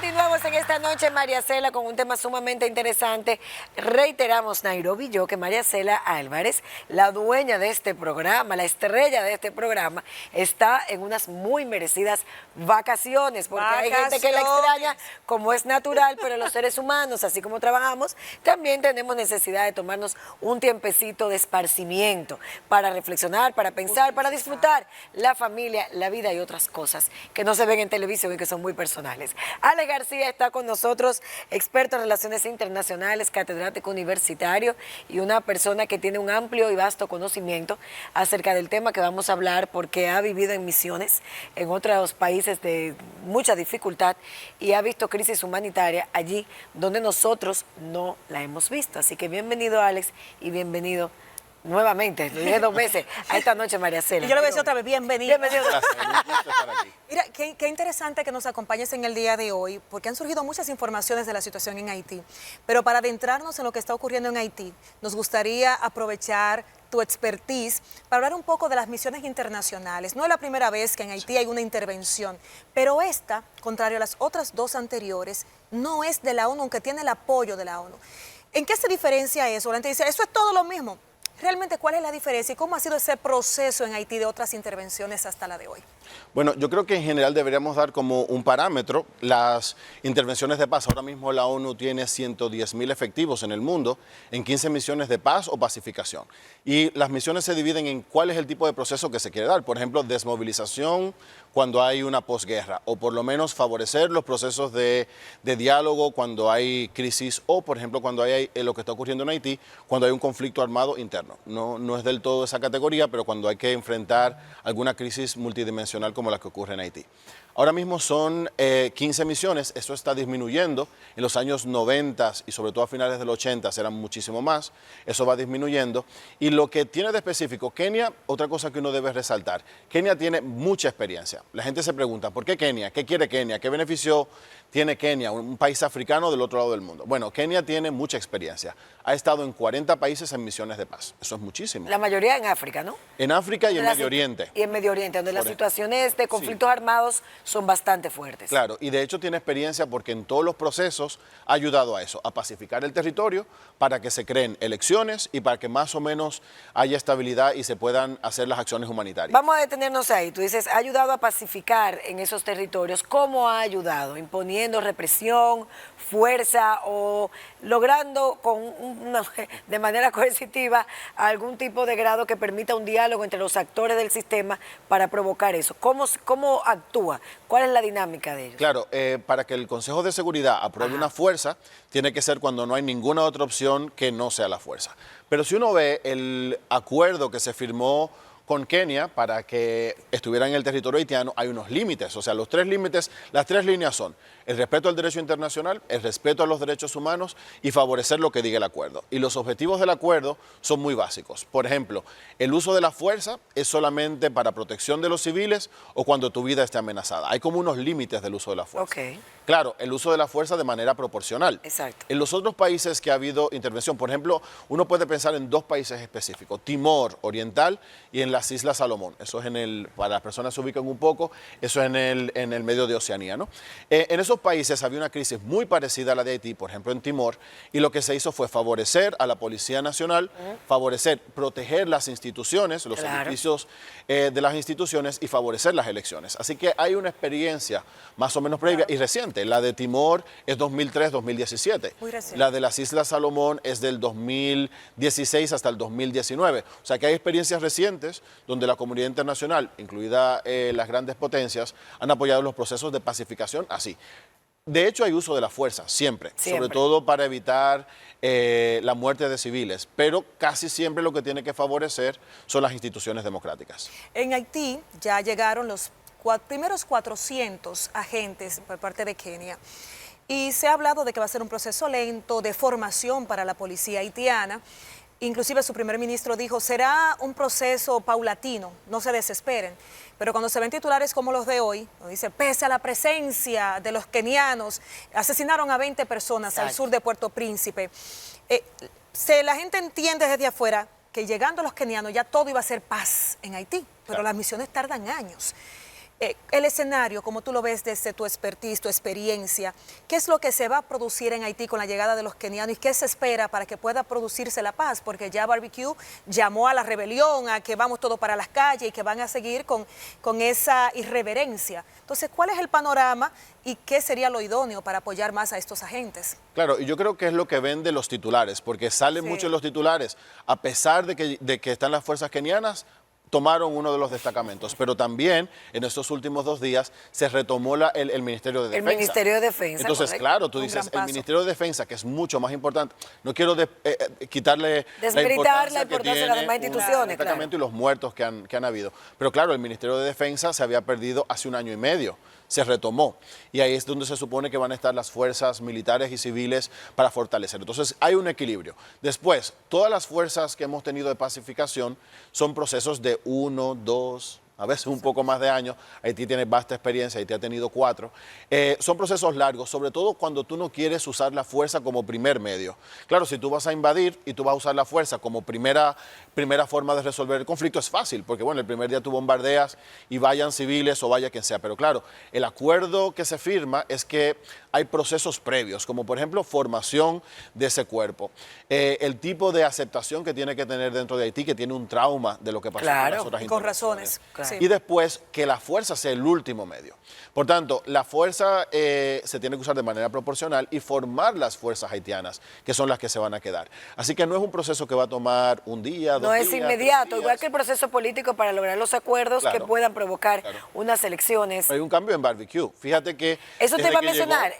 Continuamos en esta noche, María Cela, con un tema sumamente interesante. Reiteramos, Nairobi, yo, que María Cela Álvarez, la dueña de este programa, la estrella de este programa, está en unas muy merecidas vacaciones, porque hay gente que la extraña, como es natural, pero los seres humanos, así como trabajamos, también tenemos necesidad de tomarnos un tiempecito de esparcimiento para reflexionar, para pensar, para disfrutar la familia, la vida y otras cosas que no se ven en televisión y que son muy personales. Ale García está con nosotros, experto en relaciones internacionales, catedrático universitario y una persona que tiene un amplio y vasto conocimiento acerca del tema que vamos a hablar, porque ha vivido en misiones en otros países de mucha dificultad y ha visto crisis humanitaria allí donde nosotros no la hemos visto. Así que bienvenido, Alex, y bienvenido nuevamente, lo dije 2 veces, a esta noche, María Cela. Y yo lo voy a decir otra vez, bienvenido. Bienvenido. Mira, qué interesante que nos acompañes en el día de hoy, porque han surgido muchas informaciones de la situación en Haití. Pero para adentrarnos en lo que está ocurriendo en Haití, nos gustaría aprovechar tu expertise para hablar un poco de las misiones internacionales. No es la primera vez que en Haití hay una intervención, pero esta, contrario a las otras 2 anteriores, no es de la ONU, aunque tiene el apoyo de la ONU. ¿En qué se diferencia eso? La gente dice, eso es todo lo mismo. Realmente, ¿cuál es la diferencia y cómo ha sido ese proceso en Haití de otras intervenciones hasta la de hoy? Bueno, yo creo que en general deberíamos dar como un parámetro las intervenciones de paz. Ahora mismo la ONU tiene 110.000 efectivos en el mundo en 15 misiones de paz o pacificación. Y las misiones se dividen en cuál es el tipo de proceso que se quiere dar. Por ejemplo, desmovilización cuando hay una posguerra, o por lo menos favorecer los procesos de diálogo cuando hay crisis, o por ejemplo cuando hay lo que está ocurriendo en Haití, cuando hay un conflicto armado interno. No es del todo esa categoría, pero cuando hay que enfrentar alguna crisis multidimensional como la que ocurre en Haití. Ahora mismo son 15 misiones, eso está disminuyendo. En los años 90 y sobre todo a finales del 80 eran muchísimo más, eso va disminuyendo. Y lo que tiene de específico Kenia, otra cosa que uno debe resaltar, Kenia tiene mucha experiencia. La gente se pregunta, ¿por qué Kenia? ¿Qué quiere Kenia? ¿Qué beneficio tiene Kenia, un país africano del otro lado del mundo? Bueno, Kenia tiene mucha experiencia. Ha estado en 40 países en misiones de paz. Eso es muchísimo. La mayoría en África, ¿no? En África y en Medio Oriente. Y en Medio Oriente, donde las situaciones de conflictos armados son bastante fuertes. Claro, y de hecho tiene experiencia porque en todos los procesos ha ayudado a eso, a pacificar el territorio para que se creen elecciones y para que más o menos haya estabilidad y se puedan hacer las acciones humanitarias. Vamos a detenernos ahí. Tú dices, ha ayudado a pacificar en esos territorios. ¿Cómo ha ayudado? ¿Imponiendo represión, fuerza o logrando de manera coercitiva algún tipo de grado que permita un diálogo entre los actores del sistema para provocar eso? ¿Cómo actúa? ¿Cuál es la dinámica de ellos? Claro, para que el Consejo de Seguridad apruebe una fuerza, tiene que ser cuando no hay ninguna otra opción que no sea la fuerza. Pero si uno ve el acuerdo que se firmó con Kenia para que estuviera en el territorio haitiano, hay unos límites. O sea, los 3 límites, las 3 líneas son el respeto al derecho internacional, el respeto a los derechos humanos y favorecer lo que diga el acuerdo. Y los objetivos del acuerdo son muy básicos. Por ejemplo, el uso de la fuerza es solamente para protección de los civiles o cuando tu vida esté amenazada. Hay como unos límites del uso de la fuerza. Okay. Claro, el uso de la fuerza de manera proporcional. Exacto. En los otros países que ha habido intervención, por ejemplo, uno puede pensar en 2 países específicos, Timor Oriental y en las Islas Salomón. Eso es para las personas que se ubican un poco, eso es en el medio de Oceanía, ¿no? En esos países había una crisis muy parecida a la de Haití, por ejemplo en Timor, y lo que se hizo fue favorecer a la Policía Nacional, proteger las instituciones, los servicios de las instituciones y favorecer las elecciones. Así que hay una experiencia más o menos previa y reciente. La de Timor es 2003-2017. La de las Islas Salomón es del 2016 hasta el 2019. O sea que hay experiencias recientes donde la comunidad internacional, incluida las grandes potencias, han apoyado los procesos de pacificación así. De hecho, hay uso de la fuerza, siempre. Sobre todo para evitar la muerte de civiles, pero casi siempre lo que tiene que favorecer son las instituciones democráticas. En Haití ya llegaron los primeros 400 agentes por parte de Kenia y se ha hablado de que va a ser un proceso lento de formación para la policía haitiana. Inclusive su primer ministro dijo, será un proceso paulatino, no se desesperen. Pero cuando se ven titulares como los de hoy, nos dice, pese a la presencia de los kenianos, asesinaron a 20 personas al sur de Puerto Príncipe. La gente entiende desde afuera que llegando los kenianos ya todo iba a ser paz en Haití, pero las misiones tardan años. El escenario, como tú lo ves desde tu expertise, tu experiencia, ¿qué es lo que se va a producir en Haití con la llegada de los kenianos y qué se espera para que pueda producirse la paz? Porque ya Barbecue llamó a la rebelión, a que vamos todos para las calles y que van a seguir con esa irreverencia. Entonces, ¿cuál es el panorama y qué sería lo idóneo para apoyar más a estos agentes? Claro, y yo creo que es lo que vende los titulares, porque salen mucho en los titulares, a pesar de que están las fuerzas kenianas, tomaron uno de los destacamentos, pero también en estos últimos 2 días se retomó el Ministerio de Defensa. El Ministerio de Defensa. Entonces, correcto. claro, tú dices, el Ministerio de Defensa, que es mucho más importante, no quiero quitarle Desmeritar la importancia que de las demás tiene instituciones, un destacamento y los muertos que han habido. Pero claro, el Ministerio de Defensa se había perdido hace 1 año y medio. Se retomó y ahí es donde se supone que van a estar las fuerzas militares y civiles para fortalecer. Entonces hay un equilibrio. Después, todas las fuerzas que hemos tenido de pacificación son procesos de 1, 2, a veces un poco más de años. Haití tiene vasta experiencia, Haití ha tenido 4. Son procesos largos, sobre todo cuando tú no quieres usar la fuerza como primer medio. Claro, si tú vas a invadir y tú vas a usar la fuerza como primera forma de resolver el conflicto, es fácil, porque bueno, el primer día tú bombardeas y vayan civiles o vaya quien sea. Pero claro, el acuerdo que se firma es que hay procesos previos, como por ejemplo formación de ese cuerpo, el tipo de aceptación que tiene que tener dentro de Haití, que tiene un trauma de lo que pasó Claro, en las otras con intervenciones. razones. Claro. Sí. Y después que la fuerza sea el último medio. Por tanto, la fuerza se tiene que usar de manera proporcional y formar las fuerzas haitianas, que son las que se van a quedar. Así que no es un proceso que va a tomar un día, 2 días. No es inmediato, igual que el proceso político para lograr los acuerdos que puedan provocar unas elecciones. Hay un cambio en Barbecue. Fíjate que... Eso te iba a mencionar,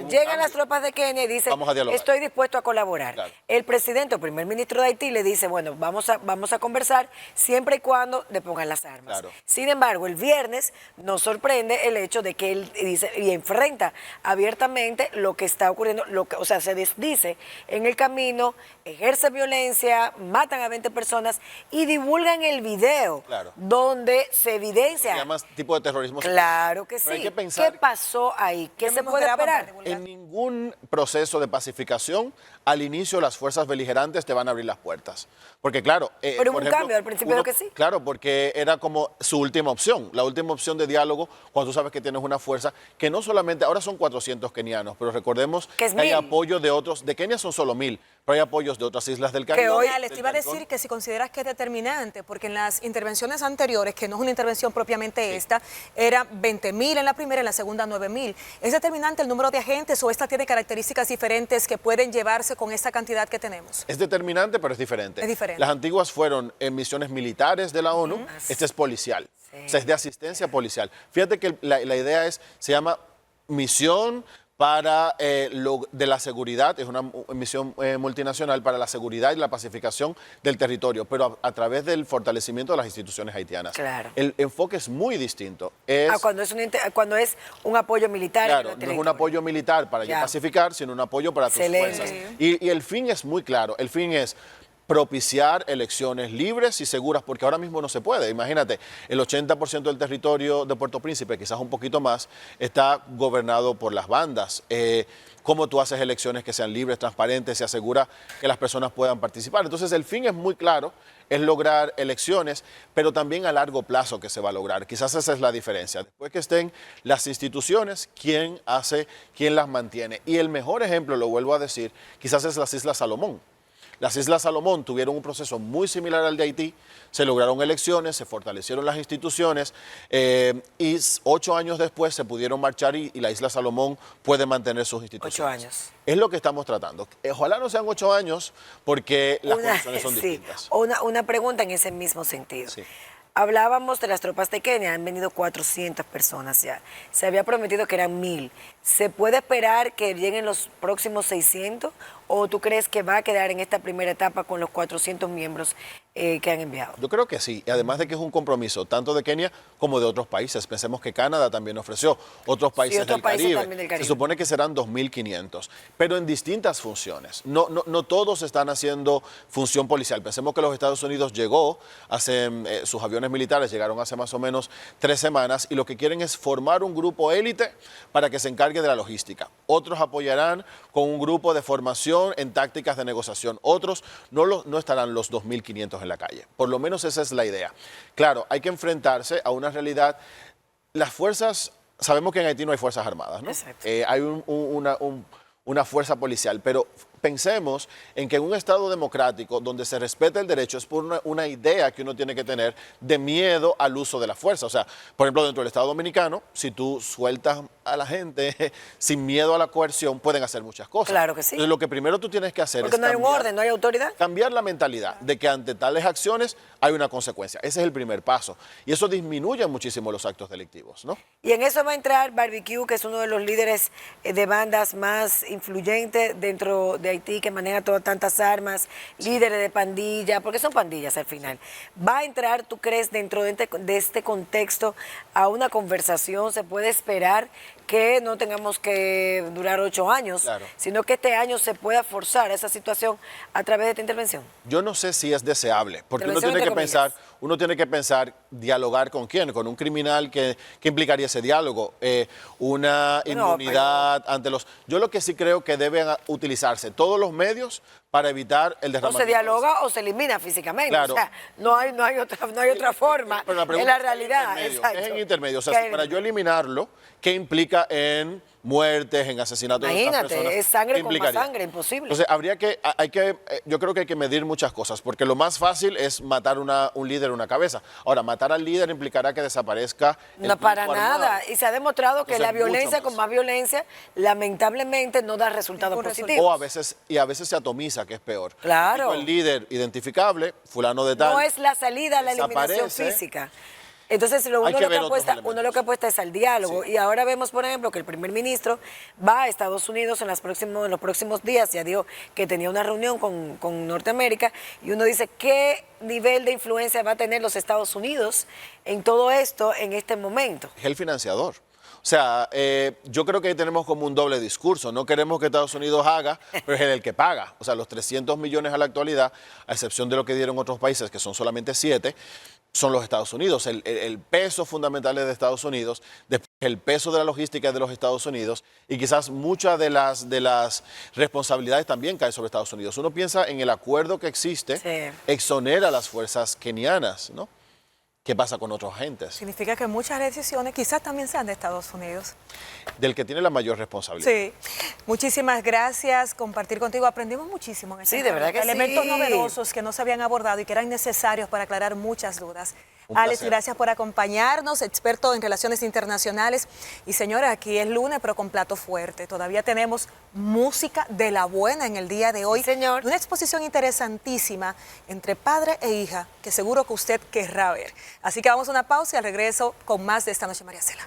Llegan las tropas de Kenia y dicen, estoy dispuesto a colaborar. Claro. El presidente o primer ministro de Haití le dice, bueno, vamos a conversar siempre y cuando le pongan las armas. Claro. Sin embargo, el viernes nos sorprende el hecho de que él dice y enfrenta abiertamente lo que está ocurriendo, se desdice en el camino, ejerce violencia, matan a 20 personas y divulgan el video donde se evidencia. Se llama tipo de terrorismo. Claro que sí. Hay que pensar, ¿qué pasó ahí? ¿Qué se puede esperar? En ningún proceso de pacificación, al inicio las fuerzas beligerantes te van a abrir las puertas. Porque claro... Pero hubo un cambio, al principio que sí. Claro, porque era como su última opción, la última opción de diálogo, cuando tú sabes que tienes una fuerza que no solamente, ahora son 400 kenianos, pero recordemos que hay apoyo de otros, de Kenia son solo 1000, pero hay apoyos de otras islas del Caribe. Les iba a decir que si consideras que es determinante, porque en las intervenciones anteriores, que no es una intervención propiamente esta, era 20.000 en la primera, en la segunda 9.000. ¿Es determinante el número de agentes o esta tiene características diferentes que pueden llevarse con esta cantidad que tenemos? Es determinante, pero es diferente. Es diferente. Las antiguas fueron en misiones militares de la ONU, este es policial, o sea, es de asistencia policial. Fíjate que la idea se llama misión para de la seguridad, es una misión multinacional para la seguridad y la pacificación del territorio, pero a través del fortalecimiento de las instituciones haitianas. Claro. El enfoque es muy distinto. Cuando es un apoyo militar. Claro, no es un apoyo militar para pacificar, sino un apoyo para tus fuerzas. Y el fin es muy claro, el fin es propiciar elecciones libres y seguras, porque ahora mismo no se puede. Imagínate, el 80% del territorio de Puerto Príncipe, quizás un poquito más, está gobernado por las bandas. ¿Cómo tú haces elecciones que sean libres, transparentes, se asegura que las personas puedan participar? Entonces el fin es muy claro, es lograr elecciones, pero también a largo plazo que se va a lograr. Quizás esa es la diferencia. Después que estén las instituciones, ¿quién las mantiene? Y el mejor ejemplo, lo vuelvo a decir, quizás es las Islas Salomón. Las Islas Salomón tuvieron un proceso muy similar al de Haití, se lograron elecciones, se fortalecieron las instituciones y 8 años después se pudieron marchar y la Isla Salomón puede mantener sus instituciones. 8 años. Es lo que estamos tratando. Ojalá no sean 8 años porque las condiciones son distintas. Una pregunta en ese mismo sentido. Sí. Hablábamos de las tropas de Kenia, han venido 400 personas ya. Se había prometido que eran 1000. ¿Se puede esperar que lleguen los próximos 600 o tú crees que va a quedar en esta primera etapa con los 400 miembros que han enviado? Yo creo que sí, y además de que es un compromiso tanto de Kenia como de otros países. Pensemos que Canadá también ofreció, otros países, del Caribe. Se supone que serán 2.500, pero en distintas funciones. No todos están haciendo función policial. Pensemos que los Estados Unidos sus aviones militares llegaron hace más o menos 3 semanas y lo que quieren es formar un grupo élite para que se encargue de la logística. Otros apoyarán con un grupo de formación en tácticas de negociación. Otros no estarán los 2.500 en la calle. Por lo menos esa es la idea. Claro, hay que enfrentarse a una realidad las fuerzas, sabemos que en Haití no hay fuerzas armadas, ¿no? Exacto. Hay una fuerza policial, pero pensemos en que en un Estado democrático donde se respeta el derecho es por una idea que uno tiene que tener de miedo al uso de la fuerza. O sea, por ejemplo, dentro del Estado dominicano, si tú sueltas a la gente sin miedo a la coerción, pueden hacer muchas cosas. Claro que sí. Entonces, lo que primero tú tienes que hacer Porque es no hay un orden, no hay autoridad. cambiar la mentalidad de que ante tales acciones hay una consecuencia. Ese es el primer paso. Y eso disminuye muchísimo los actos delictivos, ¿no? Y en eso va a entrar Barbecue, que es uno de los líderes de bandas más influyentes dentro de Haití, que maneja todas tantas armas, líderes de pandilla, porque son pandillas al final. ¿Va a entrar, tú crees, dentro de este contexto a una conversación? ¿Se puede esperar que no tengamos que durar 8 años, Claro. sino que este año se pueda forzar esa situación a través de esta intervención? Yo no sé si es deseable, porque Intervención uno tiene que pensar dialogar con quién, con un criminal que implicaría ese diálogo, una inmunidad ante los... Yo lo que sí creo que deben utilizarse todos los medios para evitar el O derramamiento. se dialoga o se elimina físicamente. Claro. O sea, no hay otra forma. Pero la Es pregunta la es realidad. en intermedio, Exacto. es en intermedio. O sea, Que si para yo eliminarlo, ¿qué implica en muertes, en asesinatos de otras Imagínate, personas? es sangre ¿Qué con más implicaría? sangre, imposible. Entonces, yo creo que hay que medir muchas cosas, porque lo más fácil es matar un líder, una cabeza. Ahora, matar al líder implicará que desaparezca el No, para grupo armado. nada. Y se ha demostrado que Entonces, la violencia mucho con más. más violencia, lamentablemente, no da resultados Ningún positivos. O a veces se atomiza, que es peor. Claro. El líder identificable, fulano de tal. No es la salida a la eliminación desaparece. física. Entonces, Hay que ver otros uno lo que apuesta es al diálogo. Sí. Y ahora vemos, por ejemplo, que el primer ministro va a Estados Unidos en los próximos días. Ya dijo que tenía una reunión con Norteamérica. Y uno dice, ¿qué nivel de influencia va a tener los Estados Unidos en todo esto en este momento? Es el financiador. O sea, yo creo que ahí tenemos como un doble discurso. No queremos que Estados Unidos haga, pero es el que paga. O sea, los 300 millones a la actualidad, a excepción de lo que dieron otros países, que son solamente 7, son los Estados Unidos. El peso fundamental es de Estados Unidos, después el peso de la logística es de los Estados Unidos y quizás muchas de las responsabilidades también caen sobre Estados Unidos. Uno piensa en el acuerdo que existe, Sí. exonera a las fuerzas kenianas, ¿no? ¿Qué pasa con otros agentes? Significa que muchas decisiones quizás también sean de Estados Unidos. Del que tiene la mayor responsabilidad. Sí. Muchísimas gracias. Compartir contigo. Aprendimos muchísimo en este Sí, de verdad programa. que Elementos sí. novedosos que no se habían abordado y que eran necesarios para aclarar muchas dudas. Un Alex, placer. gracias por acompañarnos, experto en relaciones internacionales. Y señora, aquí es lunes, pero con plato fuerte. Todavía tenemos música de la buena en el día de hoy. Sí, señor. Una exposición interesantísima entre padre e hija que seguro que usted querrá ver. Así que vamos a una pausa y al regreso con más de Esta Noche María Cela.